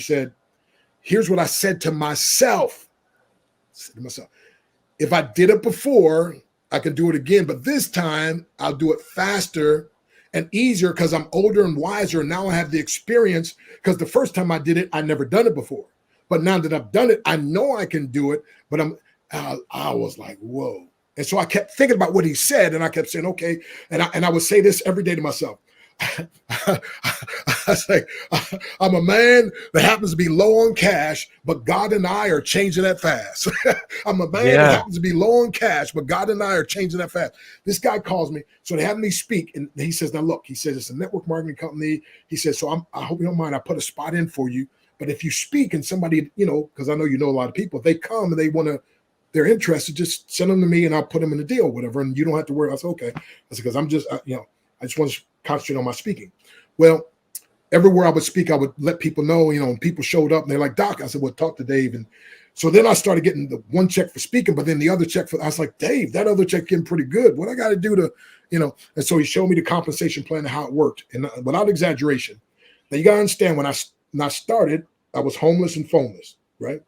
said, here's what I said to myself. If I did it before, I can do it again. But this time I'll do it faster and easier because I'm older and wiser. And now I have the experience, because the first time I did it, I never done it before. But now that I've done it, I know I can do it. But I was like, whoa. And so I kept thinking about what he said, and I kept saying, okay. And I would say this every day to myself. I say, I'm a man that happens to be low on cash, but God and I are changing that fast. I'm a man that happens to be low on cash, but God and I are changing that fast. This guy calls me, so they have me speak, and he says, now look, he says, it's a network marketing company. He says, so I hope you don't mind, I put a spot in for you, but if you speak and somebody, because I know you know a lot of people, if they come and they want to, they're interested, just send them to me and I'll put them in the deal, whatever, and you don't have to worry. I said, okay. I said, because I'm just, I just want to concentrate on my speaking. Well, everywhere I would speak, I would let people know, and people showed up and they're like, Doc, I said, well, talk to Dave. And so then I started getting the one check for speaking, but then the other check I was like, Dave, that other check getting pretty good. What I got to do to, and so he showed me the compensation plan and how it worked. And without exaggeration, now you got to understand, when I started, I was homeless and phoneless, right?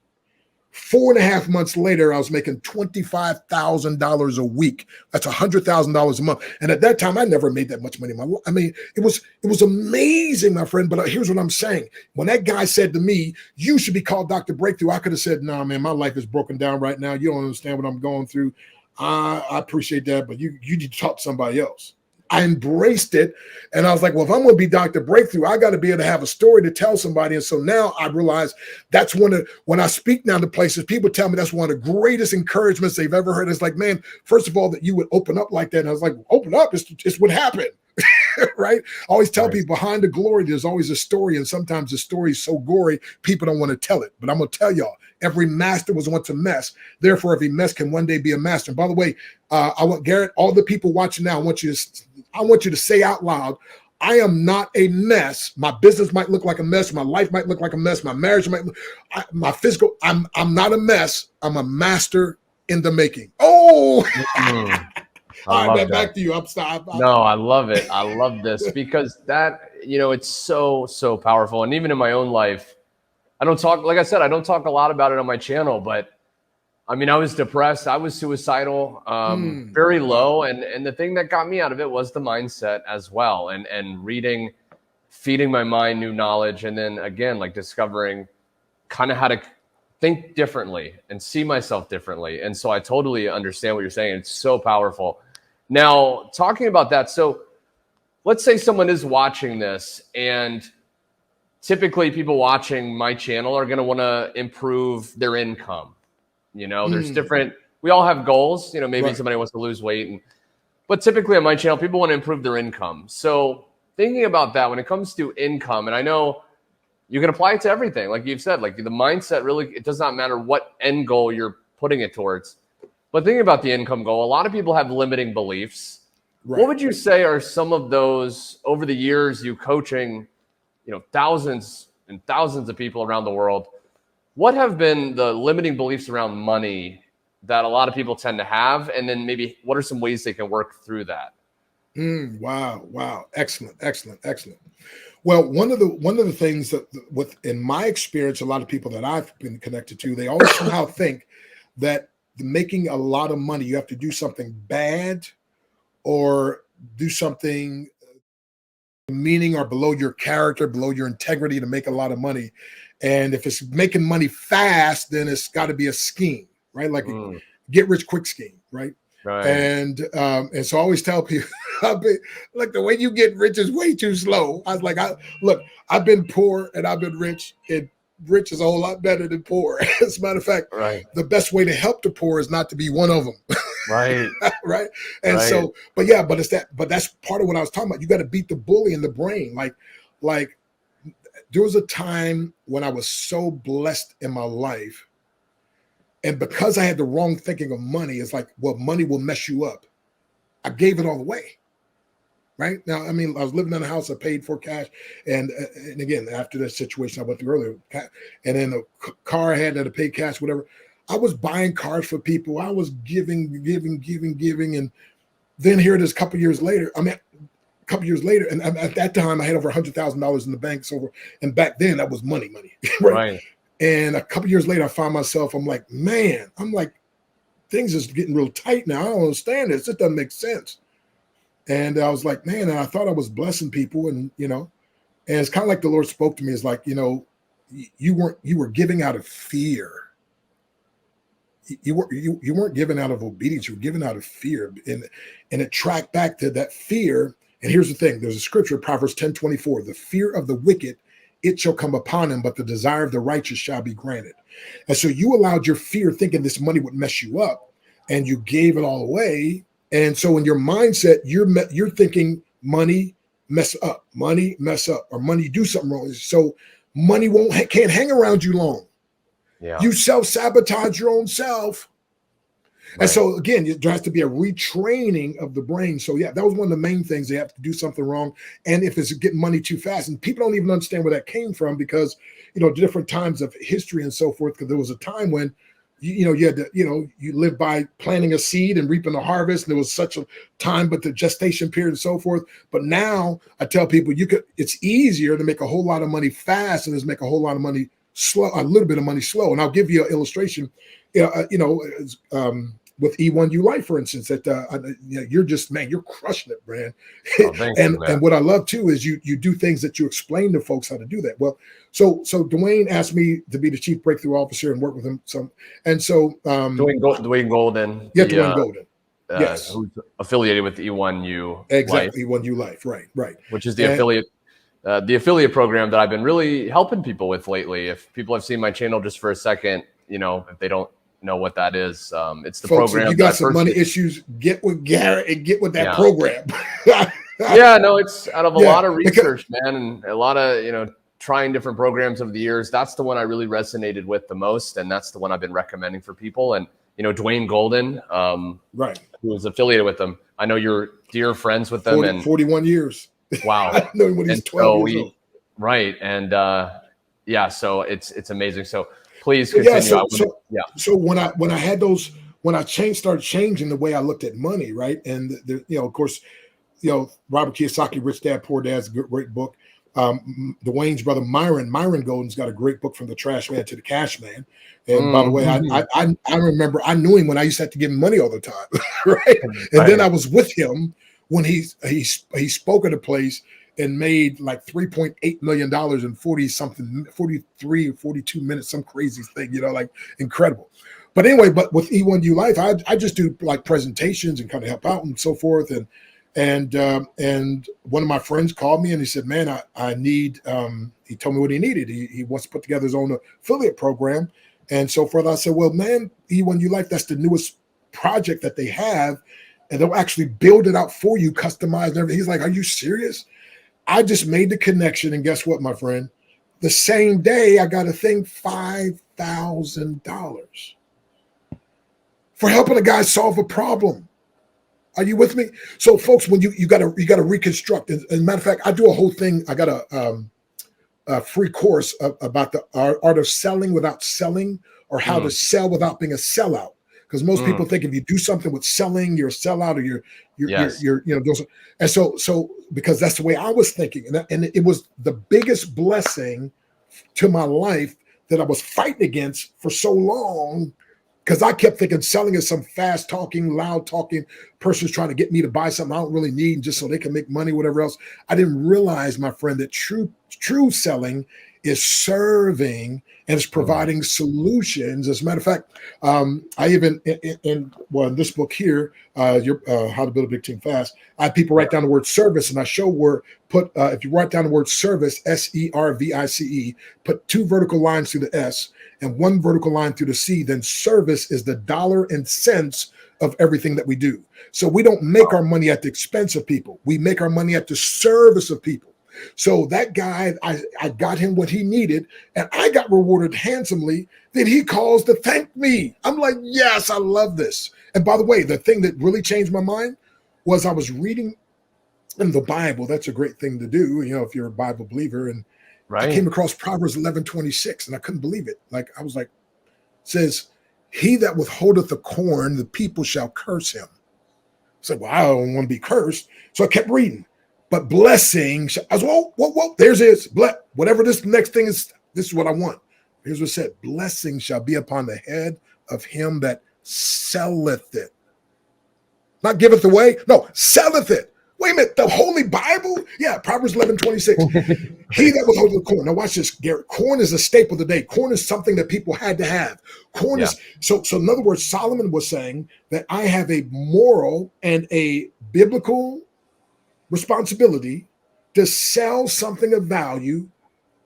4.5 months later, I was making $25,000 a week. That's $100,000 a month. And at that time, I never made that much money in my life. I mean, it was amazing, my friend. But here's what I'm saying. When that guy said to me, you should be called Dr. Breakthrough, I could have said, nah, man, my life is broken down right now. You don't understand what I'm going through. I appreciate that, but you need to talk to somebody else. I embraced it. And I was like, well, if I'm going to be Dr. Breakthrough, I got to be able to have a story to tell somebody. And so now I realize that's when I speak now to places, people tell me that's one of the greatest encouragements they've ever heard. It's like, man, first of all, that you would open up like that. And I was like, open up, it's what happened. Right? I always tell people, behind the glory, there's always a story. And sometimes the story is so gory, people don't want to tell it. But I'm going to tell y'all, every master was once a mess. Therefore, every mess can one day be a master. And by the way, I want Garrett, all the people watching now, I want you to say out loud, I am not a mess. My business might look like a mess. My life might look like a mess. My marriage might look, my physical, I'm not a mess. I'm a master in the making. Oh, all right, man, back to you. I'm sorry. No, I love it. I love this because that, it's so, so powerful. And even in my own life, I don't talk a lot about it on my channel, but I mean, I was depressed. I was suicidal, very low. And the thing that got me out of it was the mindset as well. And reading, feeding my mind new knowledge. And then again, like discovering kind of how to think differently and see myself differently. And so I totally understand what you're saying. It's so powerful. Now, talking about that. So let's say someone is watching this, and typically people watching my channel are going to want to improve their income. There's different, we all have goals, maybe somebody wants to lose weight, but typically on my channel, people want to improve their income. So thinking about that when it comes to income, and I know you can apply it to everything. Like you've said, like the mindset really, it does not matter what end goal you're putting it towards, but thinking about the income goal, a lot of people have limiting beliefs. Right. What would you say are some of those over the years you coaching, thousands and thousands of people around the world? What have been the limiting beliefs around money that a lot of people tend to have? And then maybe what are some ways they can work through that? Wow. Excellent. Well, one of the things that in my experience, a lot of people that I've been connected to, they always somehow think that making a lot of money, you have to do something bad or do something meaning or below your character, below your integrity to make a lot of money. And if it's making money fast, then it's got to be a scheme, right? Like a get rich quick scheme, right? Right. And so I always tell people, like the way you get rich is way too slow. I was like, I've been poor and I've been rich. And rich is a whole lot better than poor. As a matter of fact, the best way to help the poor is not to be one of them. Right. Right. And so, but that's part of what I was talking about. You got to beat the bully in the brain. Like there was a time when I was so blessed in my life. And because I had the wrong thinking of money, it's like, well, money will mess you up. I gave it all away. Right now, I mean, I was living in a house I paid for cash, and again, after that situation I went through earlier, and then the car I had that I paid cash, whatever. I was buying cars for people. I was giving, and then here it is, a couple years later. I mean, couple years later, and at that time I had over $100,000 in the bank. And back then that was money, right? And a couple years later, I found myself, I'm like, things is getting real tight now. I don't understand this. It doesn't make sense. And I was like, man, and I thought I was blessing people, and and it's kind of like the Lord spoke to me. It's like, you were giving out of fear. You weren't giving out of obedience. You were giving out of fear, and it tracked back to that fear. And here's the thing: there's a scripture, Proverbs 10:24. The fear of the wicked, it shall come upon him, but the desire of the righteous shall be granted. And so you allowed your fear, thinking this money would mess you up, and you gave it all away. And so in your mindset, you're thinking money mess up, or money do something wrong. So money can't hang around you long. Yeah. You self-sabotage your own self. Right. And so again, there has to be a retraining of the brain. So yeah, that was one of the main things. They have to do something wrong. And if it's getting money too fast, and people don't even understand where that came from, because different times of history and so forth. Because there was a time when you had to, you lived by planting a seed and reaping the harvest, and there was such a time, but the gestation period and so forth. But now I tell people it's easier to make a whole lot of money fast and just make a whole lot of money slow, a little bit of money slow. And I'll give you an illustration, with E1U Life, for instance, that you're just, man, you're crushing it, man. Oh, and what I love too is you do things that you explain to folks how to do that. Well, so Dwayne asked me to be the chief breakthrough officer and work with him some. And so Dwayne Golden. Yeah, Dwayne Golden. Yes. Who's affiliated with E1U. Exactly, E1U Life, right. Which is the affiliate program that I've been really helping people with lately. If people have seen my channel just for a second, if they don't know what that is, it's the folks, program. If you got some money issues, get with Garrett and get with that program. Yeah, no, it's out of a lot of research, man, and a lot of trying different programs over the years. That's the one I really resonated with the most, and that's the one I've been recommending for people. And Dwayne Golden, right, who is affiliated with them. I know you're dear friends with them, and 41 years. Wow, I know him when he's 12 years old. Right, and so it's amazing. So please continue. So when I had those, when I started changing the way I looked at money, right, and of course, Robert Kiyosaki, Rich Dad Poor Dad's a great book. Dwayne's brother Myron Golden's got a great book, From the Trash Man to the Cash Man. And by the way, I remember I knew him when I used to have to give him money all the time, right? And then I was with him when he spoke at a place and made like $3.8 million in 43 or 42 minutes, some crazy thing, like incredible. But anyway, but with E1U Life, I just do like presentations and kind of help out and so forth. And one of my friends called me and he said, man, I need, he told me what he needed. He wants to put together his own affiliate program and so forth. I said, well, man, E1U Life, that's the newest project that they have. And they'll actually build it out for you, customized and everything. He's like, are you serious? I just made the connection. And guess what, my friend? The same day I got a thing, $5,000 for helping a guy solve a problem. Are you with me? So folks, when you got to reconstruct. As a matter of fact, I do a whole thing. I got a free course about the art of selling without selling, or how to sell without being a sellout. Because most people think if you do something with selling, you're a sellout, or you're doing something. And so because that's the way I was thinking, and it was the biggest blessing to my life that I was fighting against for so long, because I kept thinking selling is some fast talking, loud talking person's trying to get me to buy something I don't really need just so they can make money, whatever else. I didn't realize, my friend, that true selling is serving and it's providing solutions. As a matter of fact, I even in this book here, How to Build a Big Team Fast, I have people write down the word service, and I show if you write down the word service, SERVICE, put 2 vertical lines through the S and 1 vertical line through the C, then service is the dollar and cents of everything that we do. So we don't make our money at the expense of people. We make our money at the service of people. So that guy, I got him what he needed, and I got rewarded handsomely. Then he calls to thank me. I'm like, yes, I love this. And by the way, the thing that really changed my mind was I was reading in the Bible. That's a great thing to do, if you're a Bible believer. And I came across Proverbs 11:26, and I couldn't believe it. Like, I was like, it says, he that withholdeth the corn, the people shall curse him. I said, well, I don't want to be cursed. So I kept reading. But blessing, I was, whoa, there's his, whatever this next thing is, this is what I want. Here's what it said, blessing shall be upon the head of him that selleth it. Not giveth away, no, selleth it. Wait a minute, the Holy Bible? Yeah, Proverbs 11:26. He that withholds the corn. Now watch this, Garrett. Corn is a staple today. Corn is something that people had to have. Corn is, so in other words, Solomon was saying that I have a moral and a biblical responsibility to sell something of value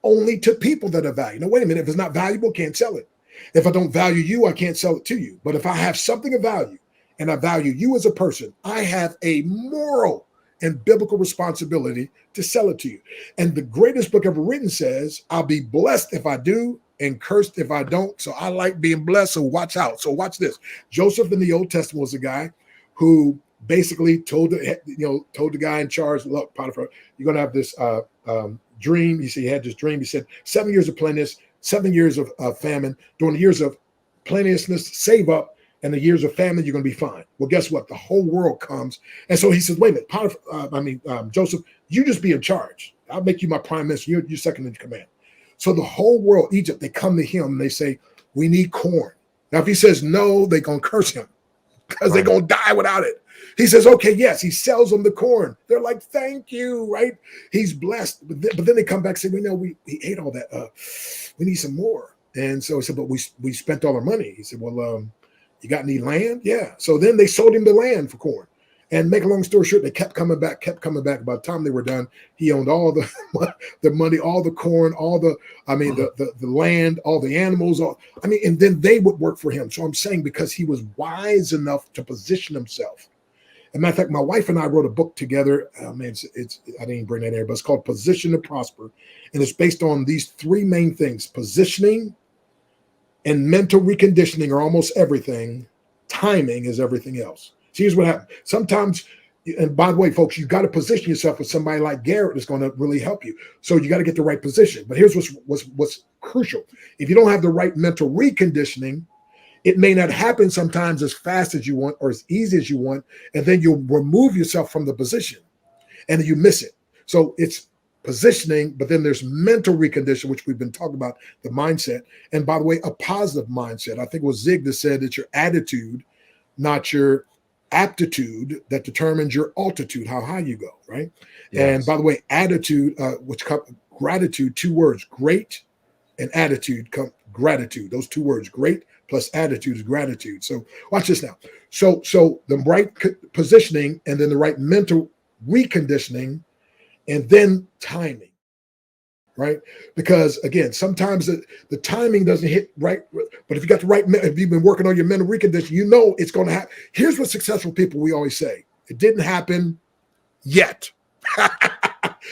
only to people that are valued. Now, wait a minute, if it's not valuable, can't sell it. If I don't value you, I can't sell it to you. But if I have something of value and I value you as a person, I have a moral and biblical responsibility to sell it to you. And the greatest book ever written says, I'll be blessed if I do and cursed if I don't. So I like being blessed, so watch out. So watch this. Joseph in the Old Testament was a guy who basically told the guy in charge, look, Potiphar, you're going to have this dream. He said he had this dream. He said 7 years of plenteousness, 7 years of famine. During the years of plenteousness, save up. And the years of famine, you're going to be fine. Well, guess what? The whole world comes. And so he says, wait a minute, Joseph, you just be in charge. I'll make you my prime minister. You're second in command. So the whole world, Egypt, they come to him and they say, we need corn. Now, if he says no, they're going to curse him because they're going to die without it. He says, okay, yes, he sells them the corn. They're like, thank you, right? He's blessed. But then they come back and say, he ate all that. We need some more. And so he said, but we spent all our money. He said, well, you got any land? Yeah. So then they sold him the land for corn. And make a long story short, they kept coming back. By the time they were done, he owned all the money, all the corn, the land, all the animals, and then they would work for him. So I'm saying because he was wise enough to position himself. As a matter of fact, my wife and I wrote a book together. I didn't bring that in, but it's called Position to Prosper. And it's based on these three main things: positioning and mental reconditioning are almost everything. Timing is everything else. So here's what happens. Sometimes, and by the way, folks, you got to position yourself with somebody like Garrett that's going to really help you. So you got to get the right position. But here's what's crucial. If you don't have the right mental reconditioning, it may not happen sometimes as fast as you want or as easy as you want. And then you'll remove yourself from the position and you miss it. So it's positioning, but then there's mental reconditioning, which we've been talking about, the mindset. And by the way, a positive mindset. I think it was Zig that said it's your attitude, not your aptitude, that determines your altitude, how high you go, right? Yes. And by the way, attitude, gratitude, two words, great and attitude come gratitude. Those two words, great plus attitude is gratitude. So watch this now. So the right positioning and then the right mental reconditioning and then timing, right? Because again, sometimes the timing doesn't hit right, but if you got the right, if you've been working on your mental reconditioning, it's going to happen. Here's what successful people, we always say, it didn't happen yet.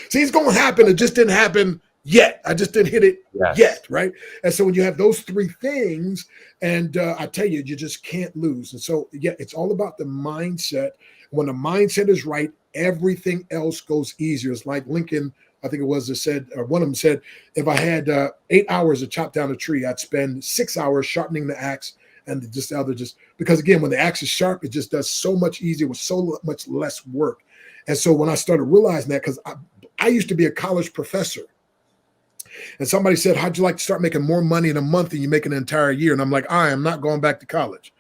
See, it's going to happen. It just didn't happen yet. I just didn't hit it yet, right? And so when you have those three things, and I tell you, you just can't lose. And so, it's all about the mindset. When the mindset is right, everything else goes easier. It's like Lincoln, I think it was, that said, or one of them said, if I had 8 hours to chop down a tree, I'd spend 6 hours sharpening the axe, and just the other because again, when the axe is sharp, it just does so much easier with so much less work. And so when I started realizing that, because I used to be a college professor, and somebody said, how'd you like to start making more money in a month than you make in an entire year? And I'm like, I am not going back to college.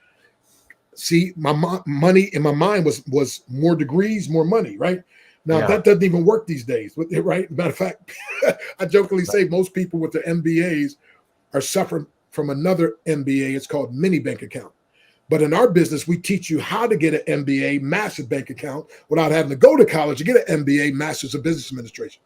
See, my money in my mind was more degrees, more money, right? Now, that doesn't even work these days, right? Matter of fact, I jokingly say most people with their MBAs are suffering from another MBA. It's called mini bank account. But in our business, we teach you how to get an MBA, massive bank account, without having to go to college to get an MBA, Masters of Business Administration.